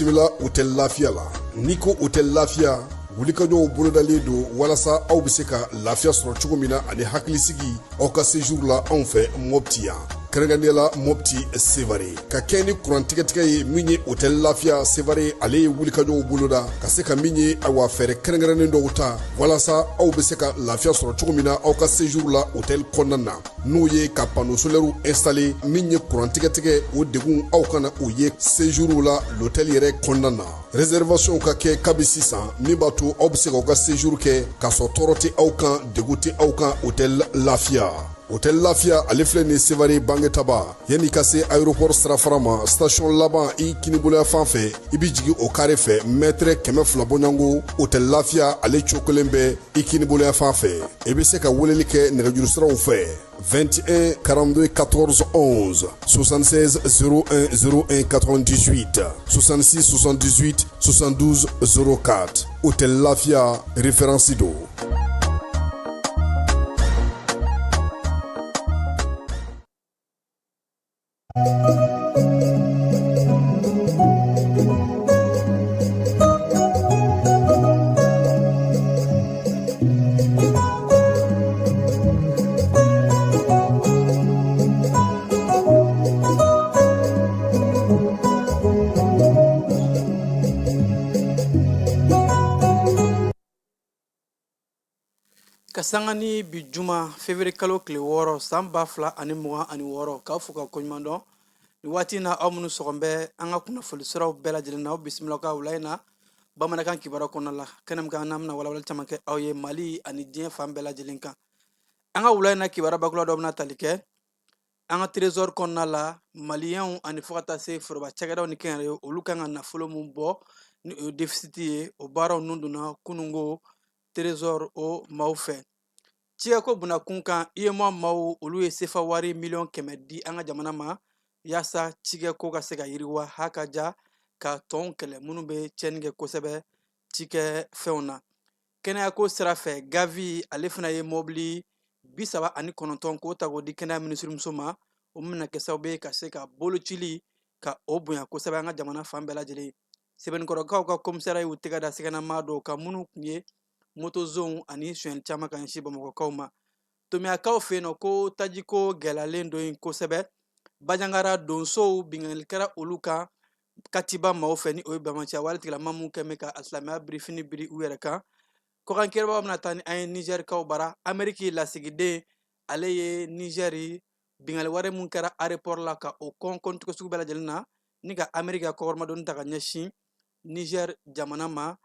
bisimila hôtel Lafia la n'i ko hôtel Lafia wulikajɔw bolodalen don walasa aw bɛ se ka lafiya sɔrɔ cogo min na ani hakilisigi aw ka séjour la anw fɛ Mopti yan kɛrɛnkɛrɛnnenya Mopti Sevare ka kɛ ni kurantigɛtigɛ ye min ye hôtel Lafia Sevare ale ye wulikajɔw boloda ka se ka min ye awa fɛɛrɛ kɛrɛnkɛrɛnnen dɔw ta walasa aw bɛ se ka lafiya sɔrɔ cogo min na aw ka séjour la hôtel kɔnɔna na n'o ye ka panneau solaire installer min ye kurantigɛtigɛ o degun aw kana o ye séjour la l'hôtel yɛrɛ kɔnɔna na réservation ka kɛ kabi sisan min b'a to aw bɛ se k'aw ka séjour kɛ k'a sɔrɔ tɔɔrɔ tɛ aw kan degun tɛ aw kan hôtel Lafia. Hôtel Lafia ale filɛ nin Sevare bangetaba yanni ka se aéroport sirafara ma station laban i kiniboloya fan fɛ i bi jigin o carré fɛ mètre 200 bɔɲango hôtel Lafia ale cokolen bɛ i kiniboloya fan fɛ i bɛ se ka weleli kɛ nɛgɛjuru siraw fɛ 21 42 14 11 76 01 01 98 66 78 72 04 hôtel Lafia référence do. Kasangani bi juma février kalo kile wɔɔrɔ san 2026 k'aw fo ka koɲuman dɔn ni waati na aw minnu sɔgɔn bɛ an ka kunnafoni siraw bɛɛ lajɛlen na aw bisimila ka wula in na bamanankan kibaruya kɔnɔna la kɛnɛ min kan n'an bɛna walawalali caman kɛ aw ye Mali ani diɲɛ fan bɛɛ lajɛlen kan an ka wula in na kibaruya bakula dɔ bɛna tali kɛ an ka trésor kɔnɔna la maliyɛnw ani fo ka taa se foroba cakɛdaw ni kɛnyɛrɛye olu kan ka nafolo mun bɔ ni o ye déficit ye o baaraw nun donna kunungo trésor o maaw fɛ Ciyako bunakun kan IEMOA maaw olu ye sefa wari miliyɔn 100 di an ka jamana ma yaasa cikɛko ka se ka yiriwa hakaja ka tɔnw kɛlɛ minnu bɛ tiɲɛni kɛ kosɛbɛ cikɛ fɛnw na kɛnɛyako sira fɛ Gavi ale fana ye mobili 39 k'o ta k'o di kɛnɛya minisirimuso ma o mina kɛ sababu ye ka se ka bolocili ka o bonya kosɛbɛ an ka jamana fan bɛɛ lajɛlen sɛbɛnnikɔrɔkaw ka komisariya y'u tɛgɛ da sɛgɛnnamaa dɔw kan minnu tun ye moto zone ani suyɛnni caman ka ɲɛsin bamakɔkaw ma tomiyakaw fɛ yen nɔ ko tajiko gɛlɛyalen dɔ in kosɛbɛ bajangara donsow binganni kɛra olu kan katiba maaw fɛ ni o ye bamaciya wale tigilama mun kɛn bɛ ka alisilamɛya birifini biri u yɛrɛ kan kɔkankɛbaw bɛna taa ni an ye nigɛrikaw bara ameriki lasigiden ale ye nigɛri binganni wari mun kɛra aéroport la ka o kɔntigɛ sugu bɛɛ lajɛlen na ni ka ameriki ka kɔkɔrɔmadɔnni ta ka ɲɛsin nigɛri jamana ma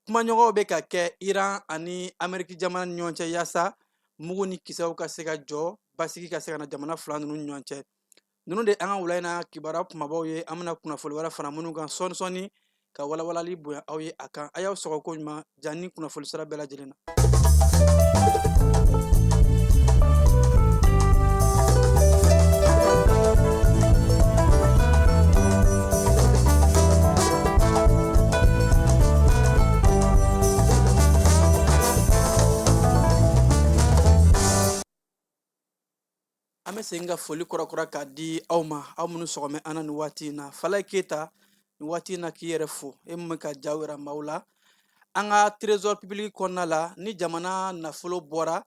kumaɲɔgɔnw bɛ ka kɛ Iran ani Ameriki jamana ni ɲɔgɔn cɛ yaasa mugu ni kisɛw ka se ka jɔ basigi ka se ka na jamana fila ninnu ni ɲɔgɔn cɛ ninnu de an ka wula in na kibaruya kumabaw ye an bɛna kunnafoni wɛrɛ fara minnu kan sɔɔni ka walawalali bonya aw ye a kan a y'aw sɔgɔ ko ɲuman jan ni kunnafoni sira bɛɛ lajɛlen na an bɛ segin ka foli kɔrɔkɔrɔ k'a di aw ma aw minnu sɔgɔmɛ an na nin waati in na Falaye Keyita nin waati in na k'i yɛrɛ fo e min bɛ ka ja yira maaw la an ka trésor public kɔnɔna la ni jamana nafolo bɔra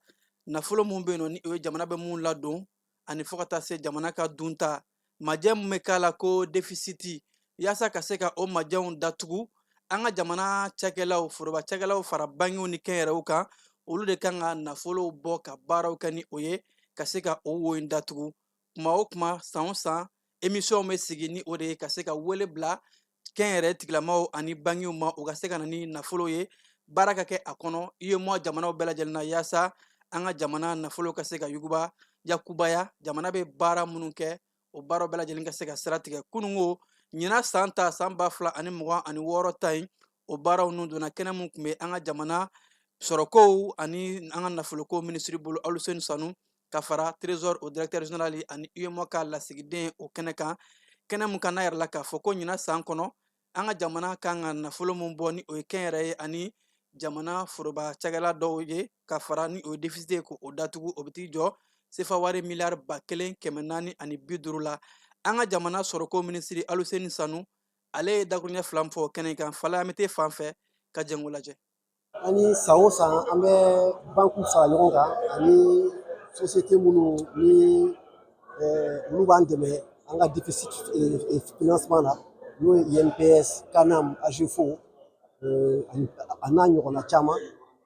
nafolo mun bɛ yen nɔ ni o ye jamana bɛ mun ladon ani fo ka taa se jamana ka dunta majɛ mun bɛ k'a la ko déficit yaasa ka se ka o majɛw datugu an ka jamana cakɛlaw foroba cakɛlaw fara bangew ni kɛnyɛrɛyew kan olu de kan ka nafolow bɔ ka baaraw kɛ ni o ye ka se ka o wo in datugu kuma o kuma san o san émission bɛ sigi ni o de ye ka se ka wele bila kɛnyɛrɛye tigilamaw ani bangew ma o ka se ka na ni nafolo ye baara ka kɛ a kɔnɔ IEMOA jamanaw bɛɛ lajɛlen na yaasa an ka jamana nafolo ka se ka yuguba yakubaya jamana bɛ baara minnu kɛ o baaraw bɛɛ lajɛlen ka se ka sira tigɛ kunungo ɲina san ta san 2026 ta in o baaraw nun donna kɛnɛ mun tun bɛ an ka jamana sɔrɔkow ani an ka nafoloko minisiri bolo Aluseni Sanu ka fara trésor o directeur général ani UEMOA ka lasigiden o kɛnɛ kan kɛnɛ mun kan n'a yɛrɛ la k'a fɔ ko ɲina san kɔnɔ an ka jamana kan ka nafolo mun bɔ ni o ye kɛnyɛrɛye ani jamana foroba cakɛla dɔw ye ka fara ni o ye déficit ye k'o datugu o bɛ t'i jɔ sefa wari miliyari 1450 la an ka jamana sɔrɔko minisiri Aluseni Sanu ale ye dakuruɲɛ fila min fɔ kɛnɛ kan fala an bɛ te fan fɛ ka jɛngo lajɛ. Ani san o san an bɛ banku fara ɲɔgɔn kan ani société minnu ni olu b'an dɛmɛ an ka déficit financement na n'o ye INPS, CANAM, AGEFO a n'a ɲɔgɔnna caman.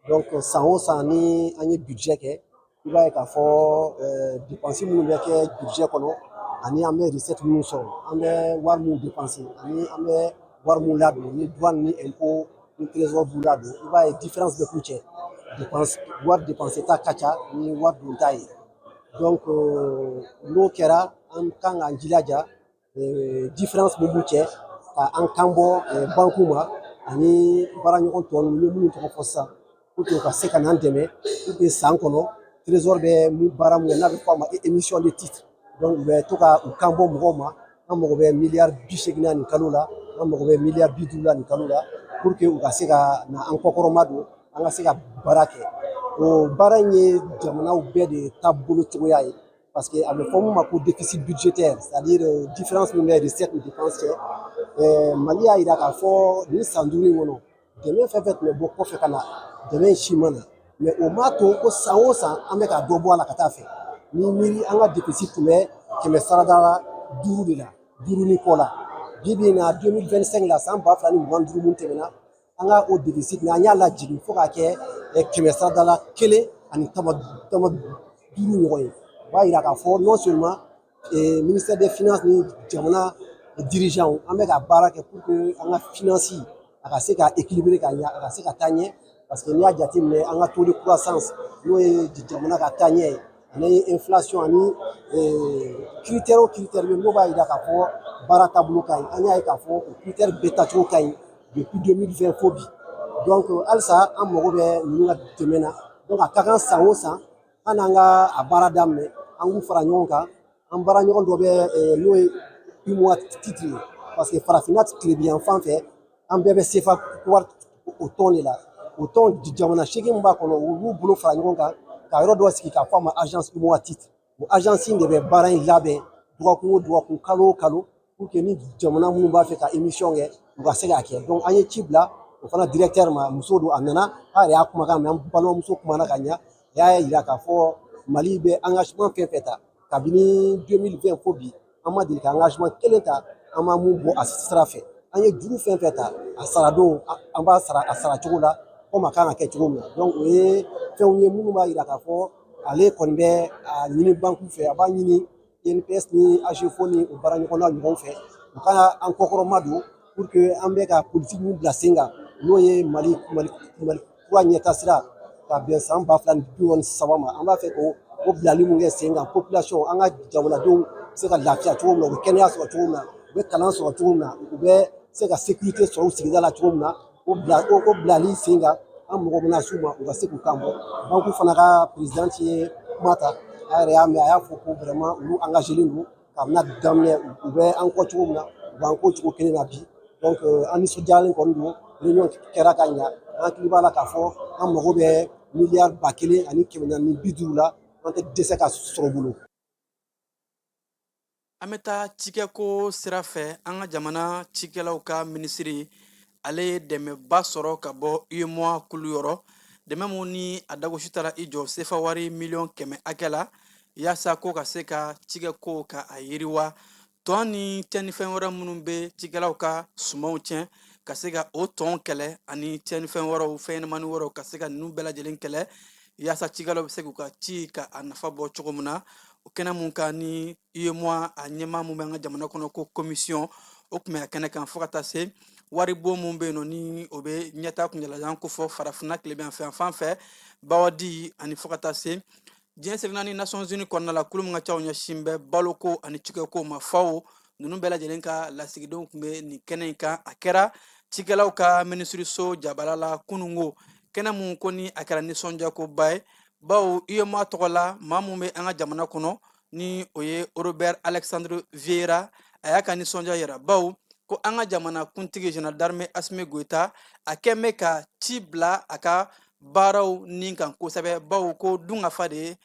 Donc san o san ni an ye budget kɛ i b'a ye k'a fɔ dépense minnu bɛ kɛ budget kɔnɔ ani an bɛ recette minnu sɔrɔ an bɛ wari minnu dépenser ani an bɛ wari minnu ladon ni douane ni impôt ni trésor b'u ladon i b'a ye différence bɛ k'u cɛ dépense wari dépenser ta ka ca ni wari don ta ye. Donc n'o kɛra an kan k'an jilaja différence min b'u cɛ ka an kan bɔ banku ma ani baaraɲɔgɔn tɔ ninnu ni minnu tɔgɔ fɔ sisan pour que u ka se ka n'an dɛmɛ pour que san kɔnɔ trésor bɛ baara min kɛ n'a bɛ fɔ a ma émission de titre donc u bɛ to ka u kan bɔ mɔgɔw ma an mago bɛ miliyari 80 nin kalo la an mago bɛ miliyari 50 nin kalo la pour que u ka se ka na an kɔkɔrɔma don an ka se ka baara kɛ o baara in ye jamanaw bɛɛ de taabolo cogoya ye parce que a bɛ fɔ min ma ko déficit budgétaire c'est-à-dire différence min bɛ recette ni dépense cɛ Mali y'a yira k'a fɔ nin san 5 in kɔnɔ dɛmɛ fɛn fɛn tun bɛ bɔ kɔfɛ ka na dɛmɛ in si ma na mais o m'a to ko san o san an bɛ ka dɔ bɔ a la ka taa fɛ ni miiri an ka déficit tun bɛ 100 5 de la 5 ni kɔ la bi bi in na 2025 la san 2025 mun tɛmɛna an ka o déficit na an y'a lajigin fo k'a kɛ 100 ani tama 5 ɲɔgɔn ye o b'a yira k'a fɔ non seulement ministère des finances ni jamana dirigeants an bɛ ka baara kɛ pour que an ka finance a ka se ka équilibrer ka ɲɛ a ka se ka taa ɲɛ parce que n'i y'a jateminɛ an ka taux de croissance n'o ye jamana ka taa ɲɛ ye ani inflation ani critère o critère bɛ n'o b'a yira k'a fɔ baara taabolo ka ɲi an y'a ye k'a fɔ o critère bɛɛ tacogo ka ɲi depuis 2020 fo bi donc halisa an mago bɛ ninnu ka dɛmɛ na donc a ka kan san o san an n'an ka a baara daminɛ an k'u fara ɲɔgɔn kan an baara ɲɔgɔn dɔ bɛ n'o ye UMOA titre ye parce que farafinna tile bi yan fan fɛ an bɛɛ bɛ CFA wari o tɔn de la o tɔn jamana 8 min b'a kɔnɔ u b'u bolo fara ɲɔgɔn kan ka yɔrɔ dɔ sigi k'a fɔ a ma agence UMOA titre o agence in de bɛ baara in labɛn dɔgɔkun o dɔgɔkun kalo o kalo pour que ni jamana minnu b'a fɛ ka émission kɛ u ka se k'a kɛ donc an ye ci bila o fana directeur ma muso don a nana a yɛrɛ y'a kumakan mɛn an balimamuso kumana ka ɲa a y'a yira k'a fɔ Mali bɛ engagement fɛn fɛn ta kabini 2020 fo bi an ma deli ka engagement kelen ta an ma mun bɔ a sira fɛ an ye juru fɛn fɛn ta a sara don an b'a sara a sara cogo la komi a kan ka kɛ cogo min na donc o ye fɛnw ye minnu b'a yira k'a fɔ ale kɔni bɛ a ɲini banku fɛ a b'a ɲini INPS ni AGEFO ni o baara ɲɔgɔnna ɲɔgɔn fɛ u ka an kɔkɔrɔma don pour que an bɛ ka politique min bila sen kan n'o ye Mali kura ɲɛtasira ka bɛn san 2023 ma an b'a fɛ k'o bilali mun kɛ sen kan population an ka jamanadenw bɛ se ka lafiya cogo min na u bɛ kɛnɛya sɔrɔ cogo min na u bɛ kalan sɔrɔ cogo min na u bɛ se ka sécurité sɔrɔ u sigida la cogo min na o bilali sen kan an mago bɛna s'u ma u ka se k'u kan bɔ banku fana ka présidente ye kuma ta a yɛrɛ y'a mɛn a y'a fɔ ko vraiment olu engagélen don kabini a daminɛ u bɛ an kɔ cogo min na u b'an kɔ cogo kelen na bi donc an nisɔndiyalen kɔni don réunion kɛra ka ɲa an hakili b'a la k'a fɔ an mago bɛ miliyari 1 ani 450 la an tɛ dɛsɛ ka sɔrɔ bolo. An bɛ taa cikɛko sira fɛ an ka jamana cikɛlaw ka minisiri ale ye dɛmɛba sɔrɔ ka bɔ UEMOA kulu yɔrɔ dɛmɛ mun ni a dagosi taara i jɔ sefa wari miliyɔn 100 hakɛ la yaasa ko ka se ka cikɛko ka a yiriwa tɔn ni tiɲɛnifɛn wɛrɛ minnu bɛ cikɛlaw ka sumanw tiɲɛ ka se ka o tɔn kɛlɛ ani tiɲɛnifɛn wɛrɛw fɛnɲɛnamani wɛrɛw ka se ka ninnu bɛɛ lajɛlen kɛlɛ yaasa cikɛlaw bɛ se k'u ka ci ka a nafa bɔ cogo min na o kɛnɛ mun kan ni UEMOA a ɲɛmaa mun bɛ an ka jamana kɔnɔ ko commission o tun bɛ a kɛnɛ kan fo ka taa se wari bon mun bɛ yen nɔ ni o bɛ ɲɛta kunjɛlajan ko fɔ farafinna tile bɛ yan fan fɛ bawadi ani fo ka taa se diɲɛ seginna ni Nations Unies kɔnɔna la kulu min ka ca o ɲɛsin bɛ baloko ani cikɛko ma faw ninnu bɛɛ lajɛlen ka lasigidenw tun bɛ nin kɛnɛ in kan a kɛra cikɛlaw ka minisiriso jabala la kunungo kɛnɛ mun ko ni a kɛra nisɔndiyakoba ye bawo UEMOA tɔgɔ la maa mun bɛ an ka jamana kɔnɔ ni o ye Robert Alexandre Vieira a y'a ka nisɔndiya yira bawo ko an ka jamana kuntigi Général d'armée Assimi Goïta a kɛn bɛ ka ci bila a ka baaraw ni kan kosɛbɛ bawo ko dunkafa de ye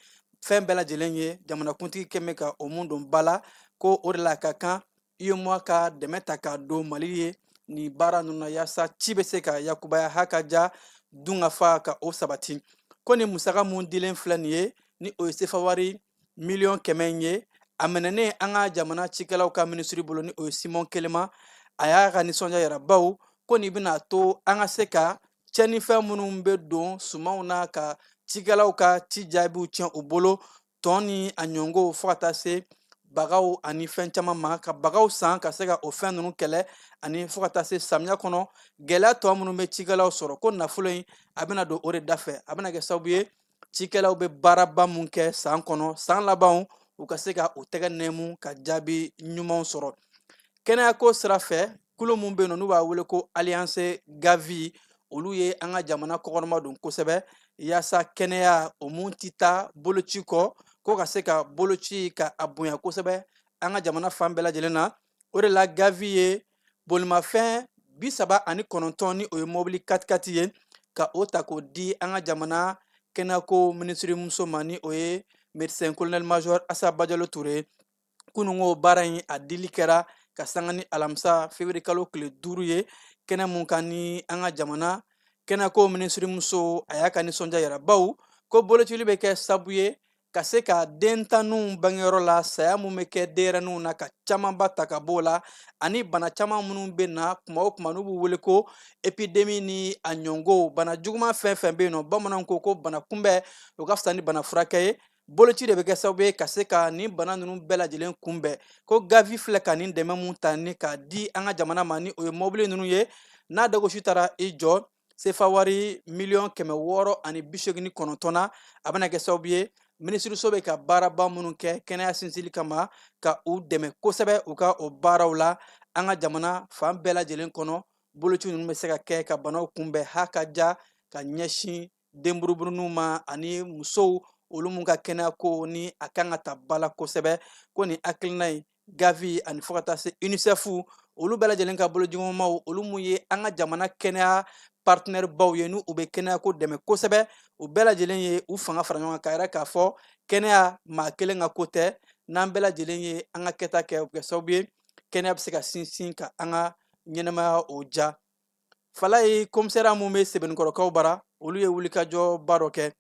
fɛn bɛɛ lajɛlen ye jamana kuntigi kɛn bɛ ka o mun don ba la ko o de la ka kan UEMOA ka dɛmɛ ta ka don Mali ye ni baara ninnu na yaasa ci bɛ se ka yakubaya hakaja dunga fa ka o sabati ko ni musaka mun dilen filɛ nin ye ni o ye sefa wari miliyɔn 100 ye a minɛnen an ka jamana cikɛlaw ka minisiri bolo ni o ye Simon Kelema a y'a ka nisɔndiya yira baw ko nin bɛna to an ka se ka cɛnnifɛn minnu bɛ don sumanw na ka cikɛlaw ka ci jaabiw tiɲɛ u bolo tɔn ni a ɲɔngo fo ka taa se bagaw ani fɛn caman ma ka bagaw san ka se ka o fɛn ninnu kɛlɛ ani fo ka taa se samiya kɔnɔ gɛlɛya tɔ minnu bɛ cikɛlaw sɔrɔ ko nafolo in a bɛna don o de da fɛ a bɛna kɛ sababu ye cikɛlaw bɛ baaraba mun kɛ san kɔnɔ san labanw u ka se ka o tɛgɛ nɛmu ka jaabi ɲumanw sɔrɔ kɛnɛyako sira fɛ kulo mun bɛ yen nɔ n'u b'a wele ko Alliance Gavi olu ye an ka jamana kɔkɔrɔma don kosɛbɛ yaasa kɛnɛya o mun ti taa boloci kɔ ko ka se ka boloci ka a bonya kosɛbɛ an ka jamana fan bɛɛ lajɛlen na o de la Gavi ye bolimafɛn 39 ni o ye mobili 4x4 ye ka o ta k'o di an ka jamana kɛnɛyako minisiri muso ma ni o ye médecin colonel major Assa Bajalo Touré kunungo baara in a dili kɛra ka sanga ni alamisa février kalo tile 5 ye kɛnɛ mun kan ni an ka jamana kɛnɛyako minisiri muso a y'a ka nisɔndiya yira baw ko bolocili bɛ kɛ sababu ye ka se ka dentanninw bangeyɔrɔ la saya mun bɛ kɛ denyɛrɛninw na ka camanba ta ka bɔ o la ani bana caman minnu bɛ na kuma o kuma n'u b'u wele ko epidemi ni a ɲɔngo bana juguman fɛn fɛn bɛ yen nɔ bamananw ko bana kunbɛn o ka fisa ni bana furakɛ ye boloci de bɛ kɛ sababu ye ka se ka nin bana ninnu bɛɛ lajɛlen kunbɛn ko Gavi filɛ ka nin dɛmɛ mun ta ni k'a di an ka jamana ma ni o ye mobili ninnu ye n'a dagosi taara i jɔ sefa wari miliyɔn 689 na a bɛna kɛ sababu ye minisiriso bɛ ka baaraba minnu kɛ kɛnɛya sinsinli kama ka u dɛmɛ kosɛbɛ u ka o baaraw la an ka jamana fan bɛɛ lajɛlen kɔnɔ boloci ninnu bɛ se ka kɛ ka banaw kunbɛn hakaja ka ɲɛsin denburuburuninw ma ani musow olu mun ka kɛnɛyako ni a kan ka ta bala kosɛbɛ ko nin hakilina ye Gavi ani fo ka taa se UNICEF olu bɛɛ lajɛlen ka bolojigɔmaw olu mun ye an ka jamana kɛnɛya partenaire baw ye n'u bɛ kɛnɛyako dɛmɛ kosɛbɛ u bɛɛ lajɛlen ye u fanga fara ɲɔgɔn kan ka yira k'a fɔ kɛnɛya maa kelen ka ko tɛ n'an bɛɛ lajɛlen ye an ka kɛta kɛ o bɛ kɛ sababu ye kɛnɛya bɛ se ka sinsin ka an ka ɲɛnɛmaya o ja fala ye komisɛriya mun bɛ Sɛbɛnnikɔrɔkaw bara olu ye wulikajɔba dɔ kɛ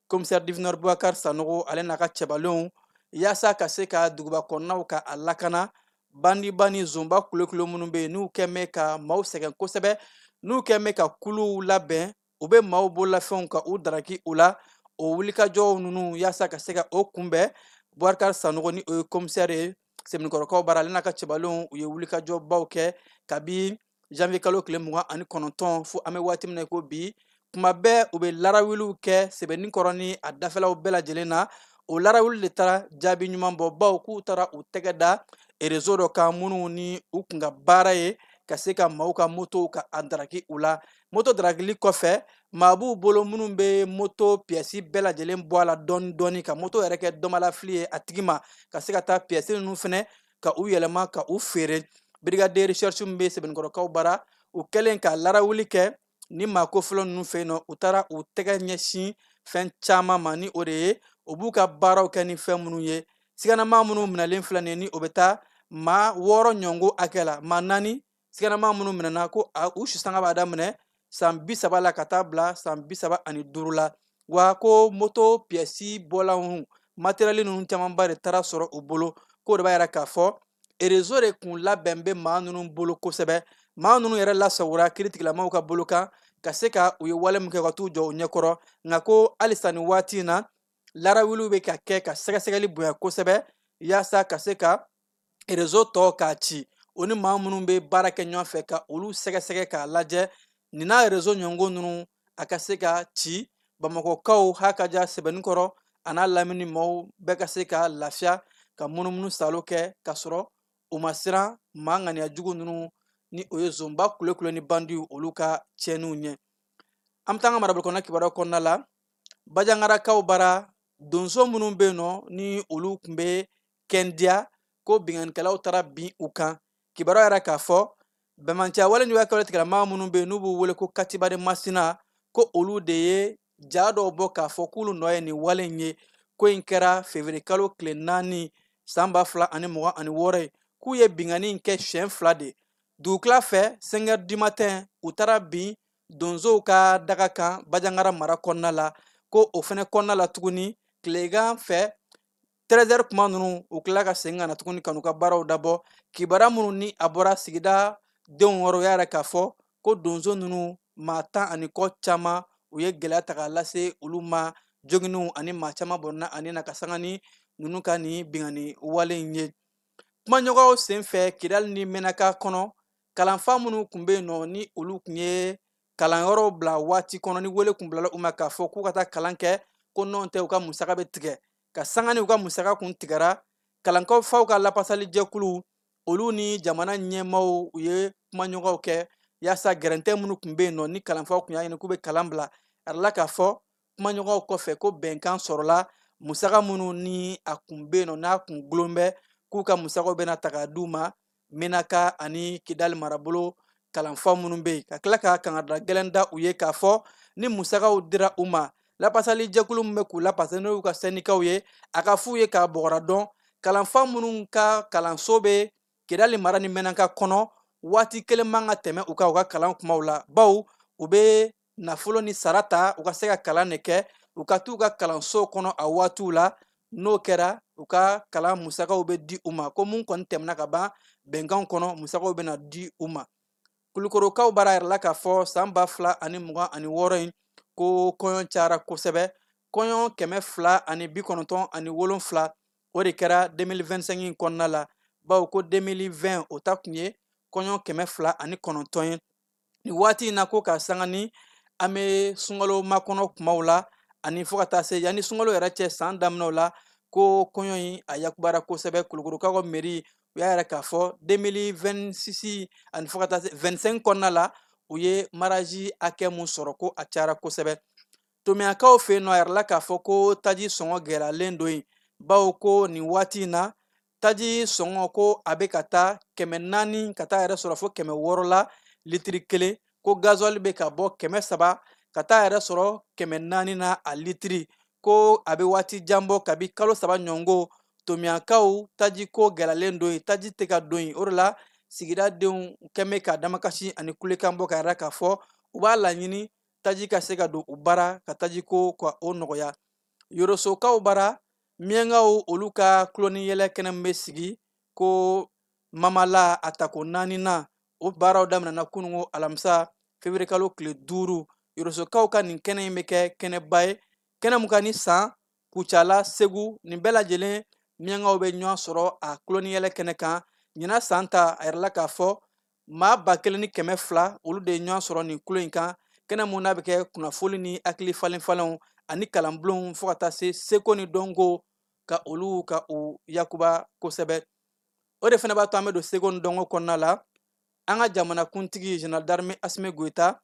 commissaire divineur Boubacar Sanogo ale n'a ka cɛbalenw yaasa ka se ka duguba kɔnɔnaw ka a lakana bandiba ni zonba kulo minnu bɛ yen n'u kɛn bɛ ka maaw sɛgɛn kosɛbɛ n'u kɛn bɛ ka kuluw labɛn u bɛ maaw bololafɛnw ka u daraki u la o wulikajɔw ninnu yaasa ka se ka o kunbɛn Boubacar Sanogo ni o ye commissaire ye Sɛbɛnnikɔrɔkaw bara ale n'a ka cɛbalenw u ye wulikajɔbaw kɛ kabi janvier kalo tile 29 fo an bɛ waati min na i ko bi kuma bɛɛ u bɛ larawiliw kɛ Sɛbɛnnikɔrɔ ni a dafɛlaw bɛɛ lajɛlen na o larawili de taara jaabi ɲuman bɔ baw k'u taara u tɛgɛ da réseau dɔ kan minnu ni u kun ka baara ye ka se ka maaw ka motow ka a daraki u la moto darakili kɔfɛ maa b'u bolo minnu bɛ moto piyɛsi bɛɛ lajɛlen bɔ a la dɔɔni dɔɔni ka moto yɛrɛ kɛ dɔmalafili ye a tigi ma ka se ka taa piyɛsi ninnu fɛnɛ ka u yɛlɛma ka u feere brigade de recherche min bɛ Sɛbɛnnikɔrɔkaw bara u kɛlen ka larawili kɛ ni maa kofɔlɔ ninnu fɛ yen nɔ u taara u tɛgɛ ɲɛsin fɛn caman ma ni o de ye u b'u ka baaraw kɛ ni fɛn minnu ye siganama minnu minɛlen filɛ nin ye ni o bɛ taa maa 6 ɲɔngo hakɛ la maa 4 siganama minnu minɛna ko u sisanga b'a daminɛ san 30 la ka taa bila san 35 la wa ko moto piyɛsi bɔlanw matériel ninnu camanba de taara sɔrɔ u bolo k'o de b'a yira k'a fɔ réseau de kun labɛn bɛ maa ninnu bolo kosɛbɛ maa ninnu yɛrɛ lasagora kiiritigilamaw ka bolo kan ka se ka u ye wale min kɛ ka t'u jɔ u ɲɛkɔrɔ nka ko halisa nin waati in na larawiliw bɛ ka kɛ ka sɛgɛsɛgɛli bonya kosɛbɛ yaasa ka se ka réseau tɔ k'a ci o ni maa minnu bɛ baara kɛ ɲɔgɔn fɛ ka olu sɛgɛsɛgɛ k'a lajɛ nin n'a réseau ɲɔngo ninnu a ka se ka ci bamakɔkaw hakaja Sɛbɛnnikɔrɔ a n'a lamini maaw bɛɛ ka se ka lafiya ka munumunu salo kɛ ka sɔrɔ u ma siran maa ŋaniya jugu ninnu ni o ye zonba kule ni bandiw olu ka tiɲɛniw ɲɛ an bɛ taa an ka marabolo kɔnɔna kibaruya kɔnɔna la bajangarakaw bara donso minnu bɛ yen nɔ ni olu tun bɛ kɛndiya ko bingannikɛlaw taara bin u kan kibaruya yɛrɛ k'a fɔ bɛnbaliya waleɲuman kɛwale tigilama minnu bɛ yen n'u b'u wele ko Katibari Masina ko olu de ye ja dɔw bɔ k'a fɔ k'olu nɔ ye nin wale in ye ko in kɛra février kalo tile 4 san 2026 ye k'u ye bingani in kɛ siɲɛ 2 de. Dugukila fɛ 5h du matin u taara bin donsow ka daga kan Bajangara mara kɔnɔna la, ko o fɛnɛ kɔnɔna la tuguni tilegan fɛ 13h kuma ninnu u tila ka segin ka na tuguni ka n'u ka baaraw dabɔ. Kibaruya minnu ni a bɔra sigida denw yɔrɔ, u y'a yɛrɛ k'a fɔ ko donso ninnu maa 10 ani kɔ caman u ye gɛlɛya ta k'a lase olu ma, joginniw ani maa caman bɔnna ani na ka sanga ni ninnu ka nin bingani wale in ye. Kumaɲɔgɔnw sen fɛ Kidali ni Menaka kɔnɔ, kalanfa minnu tun bɛ yen nɔ ni olu tun ye kalanyɔrɔw bila waati kɔnɔ, ni wele kun bilala u ma k'a fɔ k'u ka taa kalan kɛ, ko nɔn tɛ u ka musaka bɛ tigɛ. Ka sanga ni u ka musaka kun tigɛra, kalankaw faw ka lafasali jɛkulu olu ni jamana ɲɛmaaw u ye kumaɲɔgɔnw kɛ yaasa gɛrɛntɛ minnu tun bɛ yen nɔ ni kalanfaw kun y'a ɲini k'u bɛ kalan bila, a yirala k'a fɔ kumaɲɔgɔnw kɔfɛ ko bɛnkan sɔrɔla musaka minnu ni a kun bɛ yen nɔ n'a kun gulon bɛ k'u ka musakaw bɛna ta k'a d'u ma, Menaka ani Kidali marabolo kalanfa minnu bɛ yen. Ka tila ka kangarida gɛlɛn da u ye k'a fɔ ni musakaw dira u ma, lapasali jɛkulu min bɛ k'u lapasa n'o y'u ka sɛndikaw ye, a ka f'u ye k'a bɔgɔra dɔn kalanfa minnu ka kalanso bɛ Kidali mara ni Menaka kɔnɔ waati kelen man ka tɛmɛ u ka kalan kumaw la, baw u bɛ nafolo ni sara ta u ka se ka kalan de kɛ, u ka t'u ka kalanso kɔnɔ a waatiw la. N'o kɛra u ka kalan musakaw bɛ di u ma, ko mun kɔni tɛmɛna ka ban bɛnkanw kɔnɔ musakaw bɛna di u ma. Kulukorokaw b'a yirala k'a fɔ san 2026 in ko kɔɲɔ cayara kosɛbɛ. Kɔɲɔ 297 o de kɛra 2025 in kɔnɔna la, bawo ko 2020 o ta kun ye kɔɲɔ 209 ye. Ni waati in na ko ka sanga ni an bɛ sunkalo makɔnɔ kumaw la ani fo ka taa se yanni sunkalo yɛrɛ cɛ san daminɛw la, ko kɔɲɔ in a yakubara kosɛbɛ. Kulukorokaw ka mairie u y'a yɛrɛ k'a fɔ 2026 ani fo ka taa se 25 kɔnɔna la u ye mariage hakɛ mun sɔrɔ ko a cayara kosɛbɛ. Tomiyakaw fɛ yen nɔ a yirala k'a fɔ ko taji sɔngɔ gɛlɛyalen don yen, bawo ko nin waati in na taji sɔngɔ ko a bɛ ka taa 400 ka taa yɛrɛ sɔrɔ fo 600 la litiri kelen, ko gasoil bɛ ka bɔ 300 ka taa yɛrɛ sɔrɔ 400 na a litiri, ko a bɛ waati jan bɔ kabi kalo 3 ɲɔgɔnko. Tomiyakaw taji ko gɛlɛyalen don yen, taji tɛ ka don yen, o de la sigida denw kɛn bɛ ka damakasi ani kulekan bɔ k'a yira k'a fɔ u b'a laɲini taji ka se ka don u bara ka taji ko ka o nɔgɔya. Yorosokaw bara miyankaw olu ka kuloni yɛlɛ kɛnɛ min bɛ sigi ko Mamala a tako 4 na, o baaraw daminɛna kunungo alamisa février kalo tile 5. Yorosokaw ka nin kɛnɛ in bɛ kɛ kɛnɛba ye, kɛnɛ mun ka ni san Kucala, Segu nin bɛɛ lajɛlen miyankaw bɛ ɲɔgɔn sɔrɔ a kuloni yɛlɛ kɛnɛ kan. Ɲinan san ta a yirala k'a fɔ maa 1200 olu de ye ɲɔgɔn sɔrɔ nin kulo in kan, kɛnɛ mun n'a bɛ kɛ kunnafoni ni hakili falenfalenw ani kalanbulonw fo ka taa se seko ni dɔnko ka olu ka u yakuba kosɛbɛ. O de fana b'a to an bɛ don seko ni dɔnko kɔnɔna la. An ka jamanakuntigi Général d'armée Asimi Goïta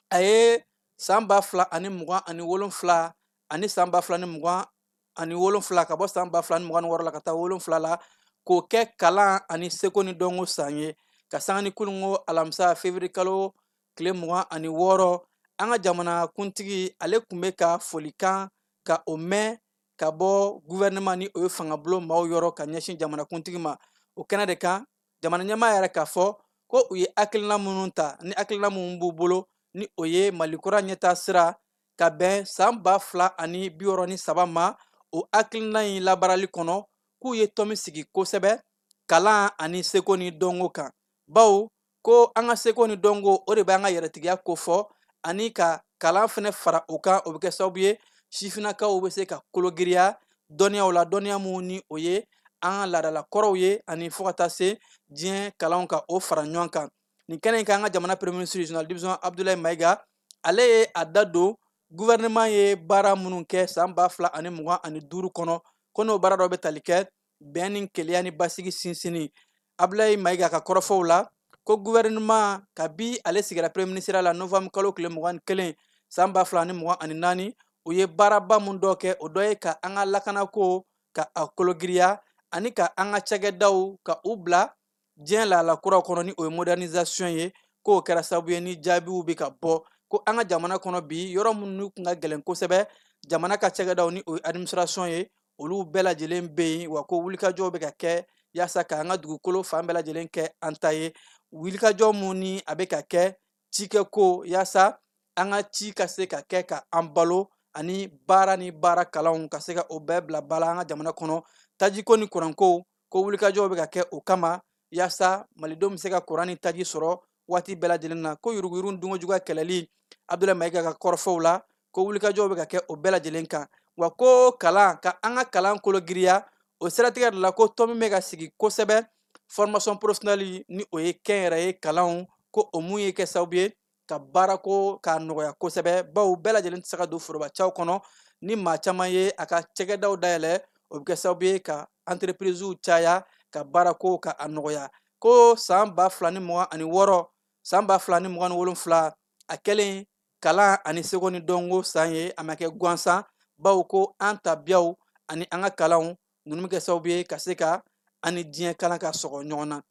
a ye san 2027 ani san 2027 ka bɔ san 2026 la ka taa 7 la k'o kɛ kalan ani seko ni dɔnko san ye. Ka sanga ni kunungo alamisa février kalo tile 26 an ka jamanakuntigi ale tun bɛ ka folikan ka o mɛn ka bɔ gouvernement ni o ye fangabulon maaw yɔrɔ ka ɲɛsin jamanakuntigi ma. O kɛnɛ de kan jamana ɲɛmaa yɛrɛ k'a fɔ ko u ye hakilina minnu ta ni hakilina minnu b'u bolo ni o ye Mali kura ɲɛtaa sira ka bɛn san 2063 ma. O hakilina in labaarali kɔnɔ k'u ye tɔn min sigi kosɛbɛ kalan ani seko ni dɔnko kan, bawo ko an ka seko ni dɔnko o de b'an ka yɛrɛtigiya kofɔ ani ka kalan fana fara o kan. O bɛ kɛ sababu ye sifinnakaw bɛ se ka kologiriya dɔnniyaw la, dɔnniya mun ni o ye an ka laadalakɔrɔw ye ani fo ka taa se diɲɛ kalanw ka o fara ɲɔgɔn kan. Nin kɛnɛ in kan an ka jamana premier ministre général division Abdoulaye Maiga ale ye a da don gouvernement ye baara minnu kɛ san 2025 kɔnɔ, ko n'o baara dɔ bɛ tali kɛ bɛn ni keleya ni basigi sinsinni. Abdoulaye Maiga ka kɔrɔfɔw la ko gouvernement kabi ale sigira premier ministre la novembre kalo tile 21 san 2024 u ye baaraba mun dɔ kɛ, o dɔ ye ka an ka lakanako ka a kologiriya ani ka an ka cakɛdaw ka u bila diɲɛ lahala kuraw kɔnɔ ni o ye modernisation ye, k'o kɛra sababu ye ni jaabiw bɛ ka bɔ, ko an ka jamana kɔnɔ bi yɔrɔ minnu kun ka gɛlɛn kosɛbɛ jamana ka cakɛdaw ni o ye administration ye olu bɛɛ lajɛlen bɛ yen wa ko wulikajɔw bɛ ka kɛ yaasa ka an ka dugukolo fan bɛɛ lajɛlen kɛ an ta ye wulikajɔ mun ni a bɛ ka kɛ cikɛko yaasa an ka ci ka se ka kɛ ka an balo ani baara ni baara kalanw ka se ka o bɛɛ bila ba la an ka jamana kɔnɔ tajiko ni kuranko ko wulikajɔw bɛ ka kɛ o kama yaasa malidenw bɛ se ka kuran ni taji sɔrɔ waati bɛɛ lajɛlen na ko yuruguyuru dunkojuguya kɛlɛli Abdoulaye Mayiga ka kɔrɔfɔw la ko wulikajɔw bɛ ka kɛ o bɛɛ lajɛlen kan wa ko kalan ka an ka kalan kologiriya o siratigɛ de la ko tɔn min bɛ ka sigi kosɛbɛ formation professionnelle ni o ye kɛnyɛrɛye kalanw ko o mun ye kɛ sababu ye ka baarako k'a nɔgɔya kosɛbɛ bawo bɛɛ lajɛlen tɛ se ka don forobacaw kɔnɔ ni maa caman ye a ka cɛkɛdaw dayɛlɛ o bɛ kɛ sababu ye ka entreprisew caya ka baarako ka a nɔgɔya ko san 2026 san 2027 a kɛlen kalan ani seko ni dɔnko san ye a ma kɛ gansan bawo ko an tabiyaw ani an ka kalanw ninnu bɛ kɛ sababu ye ka se ka ani diɲɛ kalan ka sɔgɔ ɲɔgɔn na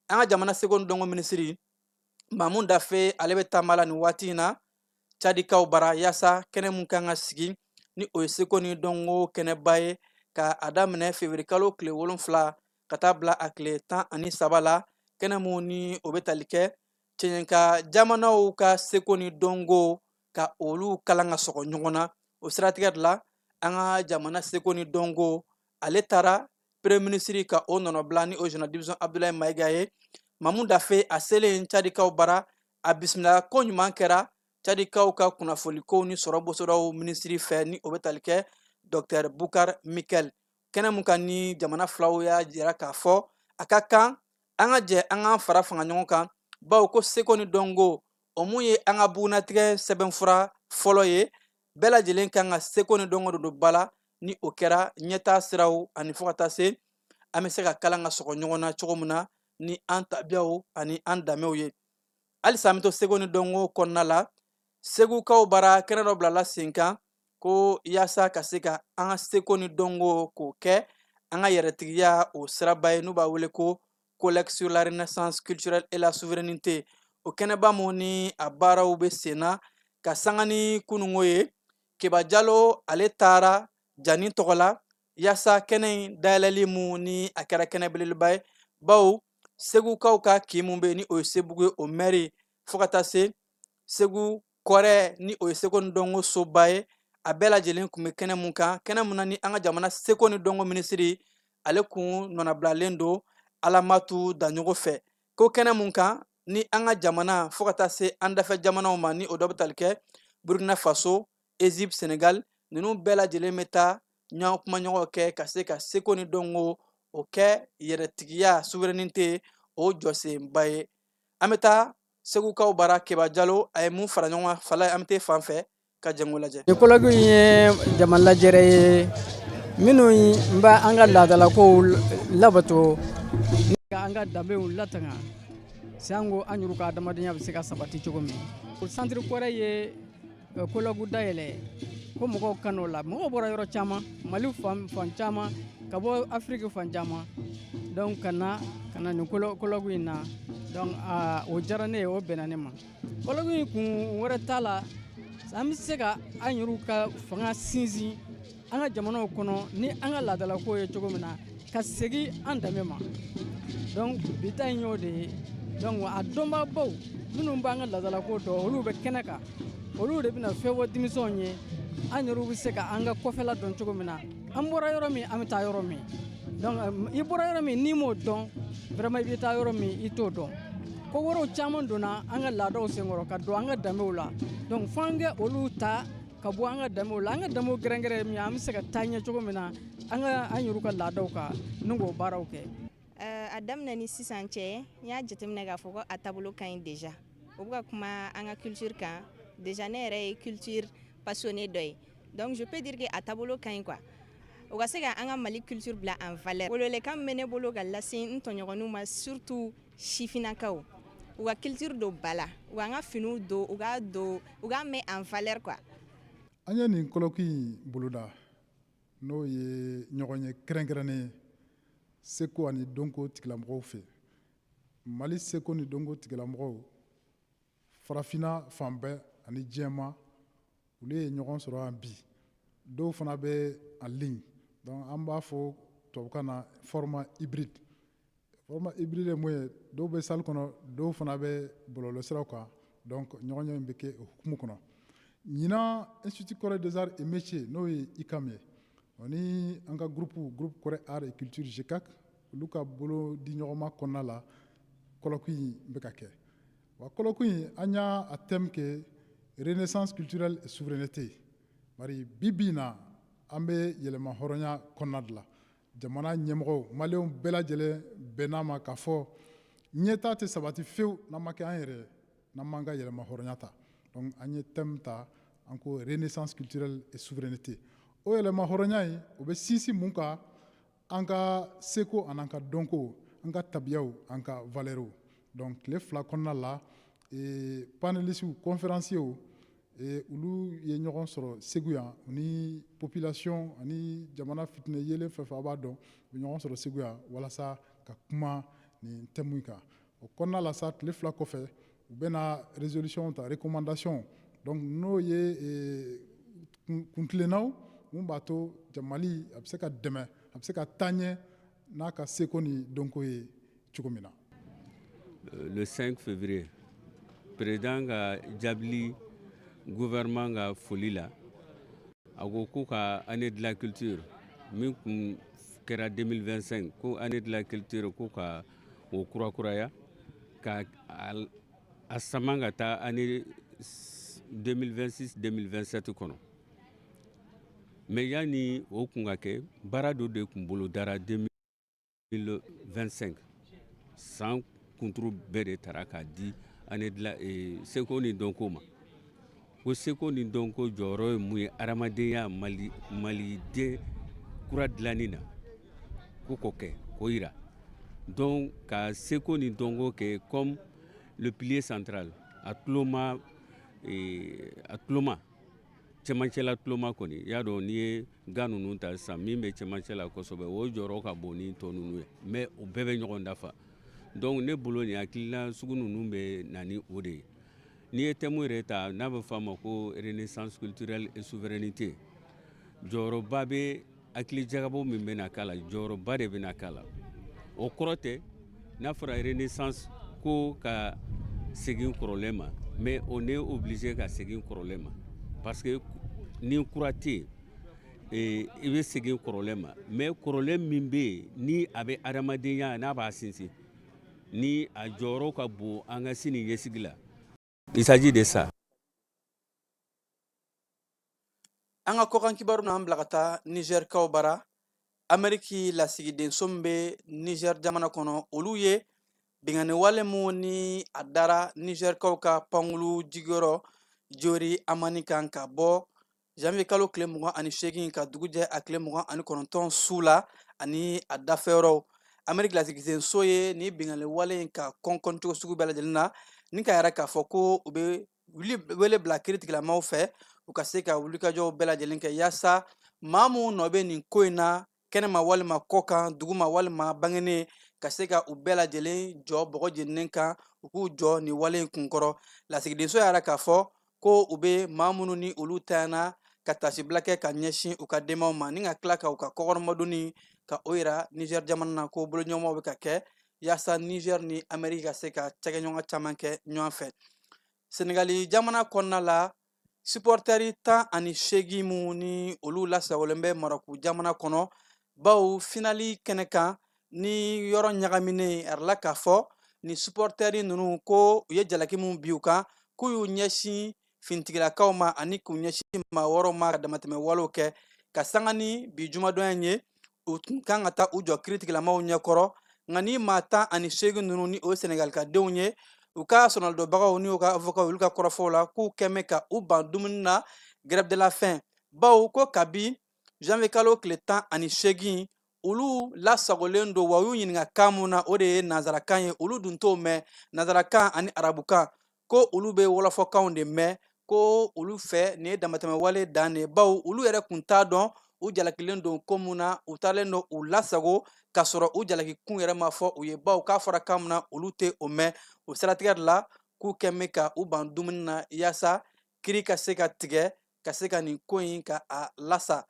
an ka jamana seko ni dɔnko minisiri Mamu Dafe ale bɛ taama la nin waati in na Cadikaw bara yaasa kɛnɛ mun kan ka sigi ni o ye seko ni dɔnko kɛnɛba ye ka a daminɛ février kalo tile 7 ka taa bila a tile 13 la kɛnɛ mun ni o bɛ tali kɛ cɛɲɛnka jamanaw ka seko ni dɔnko ka olu kalan ka sɔgɔ ɲɔgɔn na o siratigɛ de la an ka jamana seko ni dɔnko ale taara premier ministre ka o nɔnɔbila ni o général division Abdoulaye Mayiga ye Mamu Dafe a selen Cadikaw bara a bisimila ko ɲuman kɛra Cadikaw ka kunnafoniko ni sɔrɔ bosodaw minisiri fɛ ni o bɛ tali kɛ Dr Bukar Mikel kɛnɛ mun kan ni jamana filaw y'a jira k'a fɔ a ka kan an ka jɛ an ka fara fanga ɲɔgɔn kan bawo ko seko ni dɔnko o mun ye an ka bugunatigɛ sɛbɛnfura fɔlɔ ye bɛɛ lajɛlen kan ka seko ni dɔnko de don ba la ni o kɛra ɲɛtaa siraw ani fo ka taa se an bɛ se ka kalan ka sɔgɔ ɲɔgɔn na cogo min na ni an tabiyaw ani an danbew ye halisa an bɛ to seko ni dɔnko kɔnɔna la segukaw bara kɛnɛ dɔ bilala sen kan ko yaasa ka se ka an ka seko ni dɔnko k'o kɛ an ka yɛrɛtigiya o siraba ye n'u b'a wele ko collecte sur la renaissance culturelle et la souveraineté o kɛnɛba mun ni a baaraw bɛ sen na ka sanga ni kunungo ye Keba Jalo ale taara Jani tɔgɔ la yaasa kɛnɛ in dayɛlɛli mun ni a kɛra kɛnɛ belebeleba ye bawo segukaw ka kin mun bɛ yen ni o ye Sebugu ye o maire fo ka taa se Segu kɔrɛ ni o ye seko ni dɔnko soba ye a bɛɛ lajɛlen tun bɛ kɛnɛ mun kan kɛnɛ mun na ni an ka jamana seko ni dɔnko minisiri ale kun nɔnabilalen don Alamatu Daɲogo fɛ ko kɛnɛ mun kan ni an ka jamana fo ka taa se an dafɛ jamanaw ma ni o dɔ bɛ tali kɛ Burkina Faso Egypte Senegal ninnu bɛɛ lajɛlen bɛ taa ɲɔgɔn kuma ɲɔgɔn kɛ ka se ka seko ni dɔnko o kɛ yɛrɛtigiya souveraineté o jɔsenba ye an bɛ taa segukaw bara Keba Jalo a ye mun fara ɲɔgɔn kan fala an bɛ taa fan fɛ ka jɛngo lajɛ écologue ye jama lajɛrɛ ye minnu bɛ an ka laadalakow labato ni ka an ka danbew latanga sango an yɛrɛw ka adamadenya bɛ se ka sabati cogo min o centre kɔrɛ ye écologue dayɛlɛ ko mɔgɔw ka n'o la mɔgɔw bɔra yɔrɔ caman Mali fan caman ka bɔ Afrique fan caman donc ka na nin écologue in na donc o diyara ne ye o bɛnna ne ma écologue in kun wɛrɛ t'a la an bɛ se ka an yɛrɛw ka fanga sinsin an ka jamanaw kɔnɔ ni an ka laadalako ye cogo min na ka segin an danbe ma donc bi ta in y'o de ye donc a dɔnbagabaw minnu b'an ka laadalako dɔn olu bɛ kɛnɛ kan olu de bɛna fɛn fɔ denmisɛnw ye an yɛrɛw bɛ se ka an ka kɔfɛla dɔn cogo min na an bɔra yɔrɔ min an bɛ taa yɔrɔ min donc i bɔra yɔrɔ min n'i m'o dɔn vraiment i bɛ taa yɔrɔ min i t'o dɔn ko wɛrɛw caman donna an ka laadaw senkɔrɔ ka don an ka danbew la donc fo an ka olu ta ka bɔ an ka danbew la an ka danbew gɛrɛngɛrɛ ye min ye an bɛ se ka taa ɲɛ cogo min na an yɛrɛw ka laadaw kan ni k'o baaraw kɛ. A daminɛ ni sisan cɛ n y'a jateminɛ k'a fɔ ko a taabolo ka ɲi déjà o bɛ ka kuma an ka culture kan déjà ne yɛrɛ ye culture passionné dɔ ye donc je peux dire que a taabolo ka ɲi quoi o ka se ka an ka Mali culture bila en valeur welewelekan min bɛ ne bolo ka lase n tɔɲɔgɔnninw ma surtout sifinnakaw u ka culture don ba la u k'an ka finiw don u k'a mɛn en valeur quoi. An ye nin colloque in boloda n'o ye ɲɔgɔn ye kɛrɛnkɛrɛnnen ye seko ani dɔnko tigilamɔgɔw fɛ Mali seko ni dɔnko tigilamɔgɔw farafinna fan bɛɛ ani diɲɛma olu ye ɲɔgɔn sɔrɔ yan bi dɔw fana bɛ en ligne donc an b'a fɔ tubabukan na format hybride. Format hybride ye mun ye dɔw bɛ salle kɔnɔ dɔw fana bɛ bɔlɔlɔsiraw kan, donc ɲɔgɔnye in bɛ kɛ o hukumu kɔnɔ. ɲinan Institut Corée des Arts et Métiers n'o ye ICAM ye, o ni an ka groupe Corée Art et Culture GCAC olu ka bolo di ɲɔgɔnma kɔnɔna la colloque in bɛ ka kɛ. Wa colloque in an y'a thème kɛ renaissance culturelle et souveraineté. Bari bi bi in na an bɛ yɛlɛma hɔrɔnya kɔnɔna de la. Jamana ɲɛmɔgɔw maliyɛnw bɛɛ lajɛlen bɛnn'a ma k'a fɔ ɲɛtaa tɛ sabati fewu n'an ma kɛ an yɛrɛ n'an m'an ka yɛlɛma hɔrɔnya ta. Donc an ye thème ta an ko renaissance culturelle et souveraineté. O yɛlɛma hɔrɔnya in o bɛ sinsin mun kan an ka seko an'an ka dɔnko, an ka tabiyaw, an ka valeurs. Donc tile fila kɔnɔna la panélistes conférenciers olu ye ɲɔgɔn sɔrɔ Segu yan ni population ani jamana fitinɛ yelen fɛn fɛn a b'a dɔn u bɛ ɲɔgɔn sɔrɔ Segu yan walasa ka kuma nin thème in kan. O kɔnɔna la sa tile fila kɔfɛ u bɛna résolution ta recommandation, donc n'o ye kuntilennaw mun b'a to Mali a bɛ se ka dɛmɛ, a bɛ se ka taa ɲɛ n'a ka seko ni dɔnko ye cogo min na. Le 5 février, président ka jabili gouvernement ka foli la, a ko k'u ka année de la culture min kun kɛra 2025 ko année de la culture k'u ka o kurakuraya ka a sama ka taa année 2026-2027 kɔnɔ. Mais yani o kun ka kɛ baara dɔ de kun bolo dara 2025 san kunturu bɛɛ de tara k'a di année de la seko ni dɔnko ma. Ko seko ni dɔnko jɔyɔrɔ ye mun ye adamadenya maliden kura dilanni na ko k'o kɛ k'o yira. Donc ka seko ni dɔnko kɛ comme le pilier central a tuloma cɛmancɛla tuloma kɔni y'a dɔn n'i ye ga ninnu ta sisan min bɛ cɛmancɛla kosɛbɛ o jɔyɔrɔ ka bon ni tɔ ninnu ye, mais o bɛɛ bɛ ɲɔgɔn dafa. Donc ne bolo nin hakilina sugu ninnu bɛ na ni o de ye. N'i ye thème yɛrɛ ta n'a bɛ f'a ma ko renaissance culturelle et souveraineté, jɔyɔrɔba bɛ hakili jagabɔ min bɛna k'a la, jɔyɔrɔba de bɛna k'a la. O kɔrɔ tɛ n'a fɔra renaissance ko ka segin kɔrɔlen ma, mais on est obligé ka segin kɔrɔlen ma parce que ni kura tɛ yen i bɛ segin kɔrɔlen ma, mais kɔrɔlen min bɛ yen ni a bɛ adamadenya n'a b'a sinsin ni a jɔyɔrɔ ka bon an ka sini ɲɛsigi la. Il s'agit de ça. An ka kɔkan kibaru n'an bila ka taa Niger kaw bara. Ameriki lasigidenso min bɛ Niger jamana kɔnɔ olu ye bingani wale mun ni a dara Niger kaw ka pankulu jigiyɔrɔ Jori Amani kan ka bɔ janvier kalo tile 28 ka dugujɛ a tile 29 su la ani a dafɛyɔrɔw. Ameriki lasigidenso ye ni bingani wale in ka kɔnkɔncogo sugu bɛɛ lajɛlen na ni ka yɛrɛ k'a fɔ ko u bɛ wele bila kiiritigilamaw fɛ u ka se ka wulikajɔw bɛɛ lajɛlen kɛ yaasa maa mun nɔ bɛ nin ko in na kɛnɛma walima kɔkan duguma walima bangene ka se ka u bɛɛ lajɛlen jɔ bɔgɔ jeninen kan u k'u jɔ nin wale in kunkɔrɔ. Lasigidenso yɛrɛ k'a fɔ ko u bɛ maa minnu ni olu tanyana ka tasibila kɛ ka ɲɛsin u ka denbaw ma ni ka tila ka u ka kɔkɔrɔmadonni ka o yira Niger jamana na ko boloɲɔgɔnmaw bɛ ka kɛ yaasa Niger ni Ameriki ka se ka cɛkɛɲɔgɔn caman kɛ ɲɔgɔn fɛ. Senegali jamana kɔnɔna la supporteri 18 mun ni olu lasagolen bɛ Maroc jamana kɔnɔ bawo finali kɛnɛ kan ni yɔrɔ ɲagaminen arala k'a fɔ ni supporteri ninnu ko u ye jalaki mun bi u kan k'u y'u ɲɛsin finitigilakaw ma ani k'u ɲɛsin maa wɔɔrɔw ma ka damatɛmɛ walew kɛ ka sanga ni bi jumadɔnya ye u tun kan ka taa u jɔ kiiritigilamaw ɲɛkɔrɔ nka ni maa 18 ninnu ni o ye senegalikadenw ye u ka sɔnalidɔbagaw ni u ka avocat olu ka kɔrɔfɔw la k'u kɛmɛ ka u ban dumuni na grève de la faim bawo ko kabi janvier kalo tile 18 olu lasagolen do wa u y'u ɲininka kan mun na o de ye nanzarakan ye olu dun t'o mɛn nanzarakan ani arabukan ko olu bɛ wɔlɔfɔkanw de mɛn ko olu fɛ nin ye damatɛmɛ wale dan de bawo olu yɛrɛ kun t'a dɔn u jalakilen don ko mun na u taalen don u lasago k'a sɔrɔ u jalaki kun yɛrɛ ma fɔ u ye bawo k'a fɔra kan mun na olu tɛ o mɛn o siratigɛ de la k'u kɛn bɛ ka u ban dumuni na yaasa kiiri ka se ka tigɛ ka se ka nin ko in ka a lasa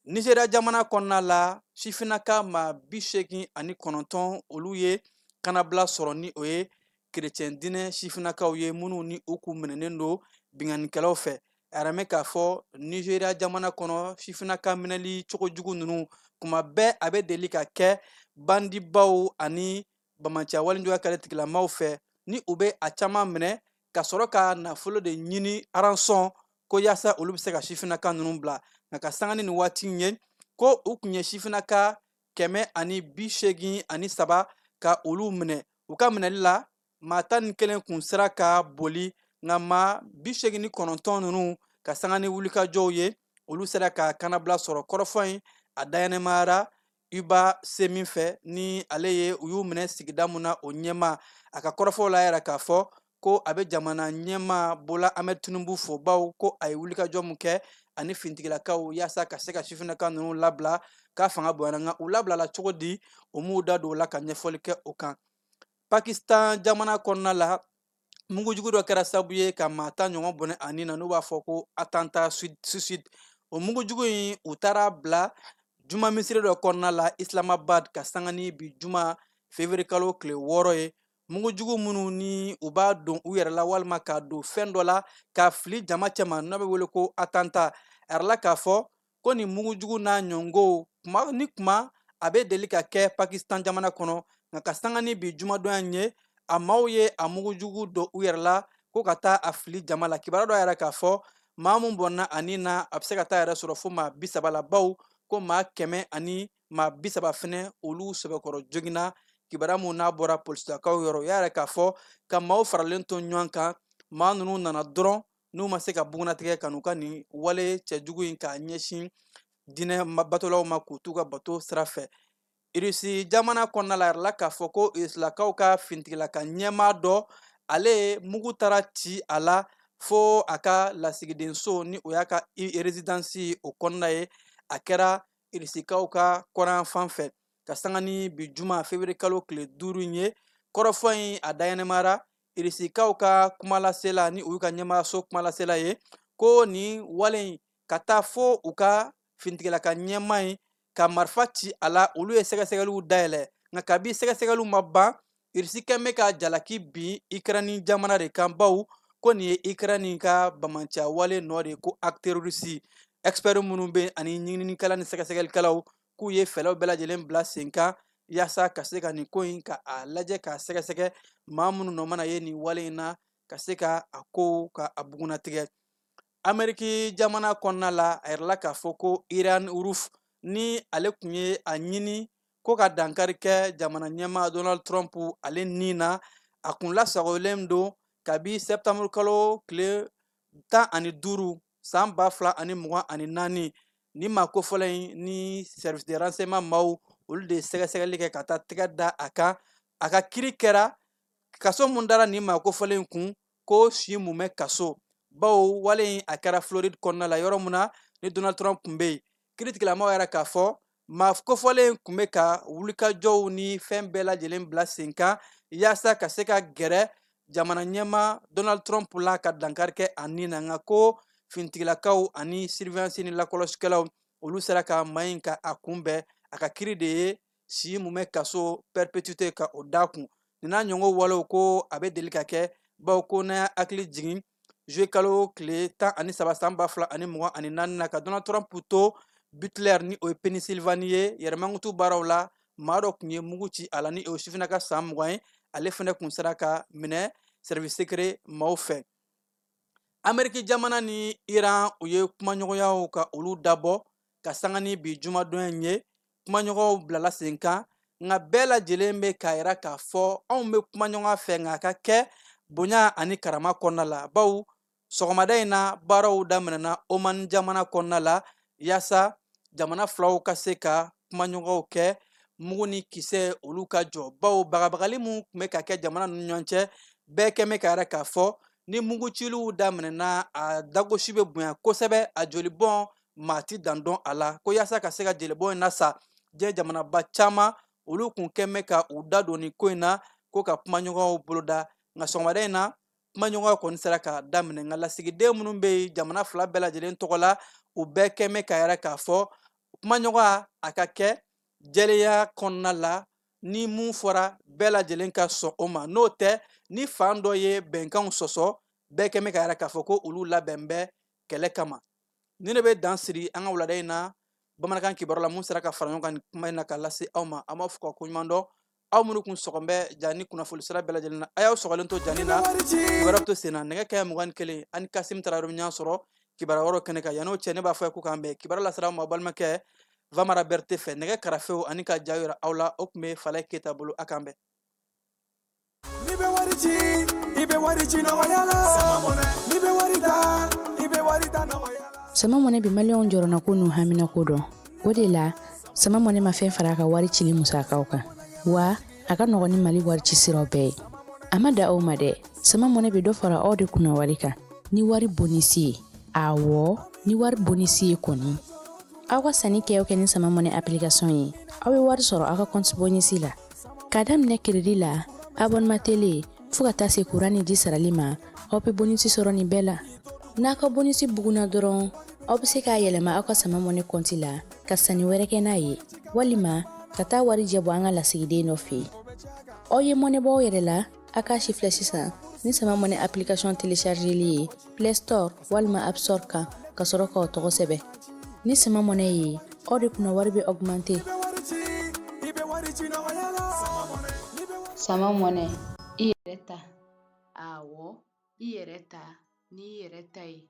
Nigeria jamana kɔnɔna la sifinaka ma 89 olu ye kanabila sɔrɔ ni o ye kerecɛn dinɛ sifinakaw ye minnu ni u k'u minɛnen don binganikɛlaw fɛ. A yɛrɛ k'a fɔ Nigeria jamana kɔnɔ sifinaka minɛli cogo jugu ninnu kuma bɛɛ a bɛ deli ka kɛ bandibaw ani bamaciya waleɲuman kɛlɛ tigilamaw fɛ ni u bɛ a caman minɛ ka sɔrɔ ka nafolo de ɲini aransɔn ko yaasa olu bɛ se ka sifinaka ninnu bila. Nka ka sanga ni nin waati in ye ko u kun ye sifinaka 183 ka olu minɛ. U ka minɛli la maa 11 kun sera ka boli nka maa 89 ninnu ka sanga ni wulikajɔw ye olu sera ka kanabila sɔrɔ. Kɔrɔfɔ in a dayɛlɛmayara Uba se min fɛ ni ale ye u y'u minɛ sigida mun na o ɲɛma. A ka kɔrɔfɔw la yɛrɛ k'a fɔ ko a bɛ jamana ɲɛma Bola Ahmed Tinubu fo bawo ko a ye wulikajɔ mun kɛ ani fintigilakaw yaasa ka se ka sifinaka ninnu labila k'a fanga bonyana. Nka u labilala cogo di o m'u da don o la ka ɲɛfɔli kɛ o kan. Pakistan jamana kɔnɔna la mugujugu dɔ kɛra sababu ye ka maa 10 ɲɔgɔn bɔnɛ a nin na n'u b'a fɔ ko attentat suicide. O mugujugu in u taara bila juma misiri dɔ kɔnɔna la Islamabad ka sanga ni bi juma février kalo tile 6 ye. Mugujugu minnu ni u b'a don u yɛrɛ la walima k'a don fɛn dɔ la ka fili jama cɛma n'a bɛ wele ko attentat. A yɛrɛ la k'a fɔ ko nin mugujugu n'a ɲɔngo kuma ni kuma a bɛ deli ka kɛ Pakistan jamana kɔnɔ. Nka ka sanga ni bi jumadon in ye a maaw ye a mugujugu don u yɛrɛ la ko ka taa a fili jama la. Kibaruya dɔ yɛrɛ k'a fɔ maa mun bɔnna a nin na a bɛ se ka taa yɛrɛ sɔrɔ fo maa 30 la bawo ko maa 100 ani maa 30 fɛnɛ olu sɛbɛkɔrɔ joginna. Kibaruya mun n'a bɔra polisilakaw yɔrɔ y'a yɛrɛ k'a fɔ ka maaw faralen to ɲɔgɔn kan maa ninnu nana dɔrɔn n'u ma se ka bugunatigɛ ka n'u ka nin wale cɛjugu in k'a ɲɛsin dinɛ batolaw ma k'u t'u ka bato sira fɛ. Irisi jamana kɔnɔna la yɛrɛ la k'a fɔ ko Irisilakaw ka fintigilaka ɲɛmaa dɔ ale ye mugu taara ci a la fo a ka lasigidenso ni o y'a ka résidence o kɔnɔna ye. A kɛra Irisikaw ka kɔrɔn fan fɛ ka sanga ni bi juma février kalo tile 5 in ye. Kɔrɔfɔ in a dayɛlɛmayara Irisikaw ka kumalasela ni u y'u ka ɲɛmaayaso kumalasela ye ko nin wale in ka taa fo u ka fintigilaka ɲɛmaa in ka marifa ci a la olu ye sɛgɛsɛgɛliw dayɛlɛ. Nka kabi sɛgɛsɛgɛliw ma ban Irisi kɛn bɛ ka jalaki bin Ukraine jamana de kan bawo ko nin ye Ukraine ka bamaciya wale nɔ de ko acte terroriste. Expert minnu bɛ ani ɲininikɛla ni sɛgɛsɛgɛlikɛlaw k'u ye fɛlɛw bɛɛ lajɛlen bila sen kan yaasa ka se ka nin ko in ka a lajɛ k'a sɛgɛsɛgɛ maa minnu nɔ mana ye nin wale in na ka se ka a kow ka a bugunatigɛ. Amɛriki jamana kɔnɔna la a yɛrɛ la k'a fɔ ko Iran Uruf ni ale kun ye a ɲini ko ka dankari kɛ jamana ɲɛmaa Donald Trump ale nin na a kun lasagolen don kabi septembre kalo tile 15 san 2024 ni maa kofɔlen in ni service de renseignement maaw olu de sɛgɛsɛgɛli kɛ ka taa tɛgɛ da a kan. A ka kiri kɛra kaso mun dara ni maa kofɔlen kun ko si mun bɛ kaso bawo wale in a kɛra Floride kɔnɔna la yɔrɔ mun na ni Donald Trump kun bɛ yen. Kiiritigilamaw yɛrɛ k'a fɔ maa kofɔlen kun bɛ ka wulikajɔw ni fɛn bɛɛ lajɛlen bila sen kan yaasa ka se ka gɛrɛ jamana ɲɛma Donald Trump la ka dankari kɛ a nin na. Nka ko fintigilakaw ani surveillance ni lakɔlɔsikɛlaw olu sera ka maa in ka a kunbɛn. A ka kiiri de ye si mun bɛ kaso perpétuité ka o da kun. Nin n'a ɲɔgɔn walew ko a bɛ deli ka kɛ bawo ko n'a y'a hakili jigin juillet kalo tile 13 san 2024 na ka Donald Trump to Butler ni o ye Pennsylvanie ye yɛrɛmankutu baaraw la maa dɔ kun ye mugu ci a la ni o ye sifinaka san 20 ye. Ale fɛnɛ kun sera ka minɛ service secret maaw fɛ. Amɛriki jamana ni Iran u ye kumaɲɔgɔnyaw ka olu dabɔ ka sanga ni bi jumadon in ye. Kumaɲɔgɔnw bilala sen kan nka bɛɛ lajɛlen bɛ k'a yira k'a fɔ anw bɛ kumaɲɔgɔn fɛ nka a ka kɛ bonya ani karama kɔnɔna la bawo sɔgɔmada in na baaraw daminɛna Oman jamana kɔnɔna la yaasa jamana filaw ka se ka kumaɲɔgɔnw kɛ mugu ni kisɛ olu ka jɔ bawo bagabagali mun tun bɛ ka kɛ jamana ninnu ɲɔgɔn cɛ bɛɛ kɛn bɛ k'a yira k'a fɔ ni mugutiliw daminɛna a dagosi bɛ bonya kosɛbɛ a jolibɔn maa ti dan dɔn a la ko yaasa ka se ka jelibɔn in lasa diɲɛ jamanaba caman olu kun kɛn bɛ ka u da don nin ko in na ko ka kumaɲɔgɔnw boloda. Nka sɔgɔmada in na kumaɲɔgɔnw kɔni sera ka daminɛ nka lasigiden minnu bɛ yen jamana fila bɛɛ lajɛlen tɔgɔ la u bɛɛ kɛn bɛ k'a yira k'a fɔ kuma ɲɔgɔn a ka kɛ jɛlenya kɔnɔna la ni mun fɔra bɛɛ lajɛlen ka sɔn o ma n'o tɛ ni fan dɔ ye bɛnkanw sɔsɔ bɛɛ kɛmɛ ka yɛrɛ k'a fɔ ko olu labɛn bɛ kɛlɛ kama ni ne bɛ dan siri an ka wulada in na bamanankan kibaru la mun sera ka fara ɲɔgɔn kan nin kuma in na k'a lase aw ma an b'a fɔ ka koɲuman dɔn aw minnu kun sɔgɔn bɛ ja ni kunnafoni sira bɛɛ lajɛlen na a y'aw sɔgɔlen to jani na kibaru to sen na nɛgɛ kaɲɛ 21 ani Kasim Tarawele ɲɔgɔn sɔrɔ kibaru wɛrɛw kɛnɛ kan yan'o cɛ ne b'a fɔ ye ko k'an bɛn kibaru lasera aw ma balimakɛ Vamara Berete fɛ nɛgɛ karafew ani ka ja yira aw la o tun bɛ Falɛ Keyita bolo a k'an bɛn. Ni bɛ wari ci i bɛ wari ci nɔgɔya la ni bɛ wari ta i bɛ wari ta nɔgɔya la. Sama mɔnɛ bi maliyɛnw jɔrɔna ko n'u hamina ko dɔn o de la sama mɔnɛ ma fɛn fara a ka wari cili musakaw kan wa a ka nɔgɔn ni Mali wari ci siraw bɛɛ ye a ma da aw ma dɛ sama mɔnɛ bi dɔ fara aw de kunna wari kan ni wari bonisi ye awɔ ni wari bonisi ye kɔni aw ka sanni kɛ ni sama mɔnɛ application ye aw bɛ wari sɔrɔ aw ka compte bonisi la k'a daminɛ crédit la abonnement télé fo ka taa se courant ni ji sarali ma aw bɛ bonisi sɔrɔ nin bɛɛ la n'a ka bonisi buguna dɔrɔn aw bɛ se k'a yɛlɛma aw ka sama mɔnɛ compte la ka sanni wɛrɛ kɛ n'a ye walima ka taa wari jɛbɔ an ka lasigiden dɔ fɛ yen aw ye mɔnɛ bɔ aw yɛrɛ la a k'a si filɛ sisan ni sama mɔnɛ application téléchargeli ye Play Store walima App Store kan ka sɔrɔ k'aw tɔgɔ sɛbɛn ni sama mɔnɛ ye aw de kunna wari bɛ augmenter sama mɔnɛ i yɛrɛ ta awɔ i yɛrɛ ta ni i yɛrɛ ta ye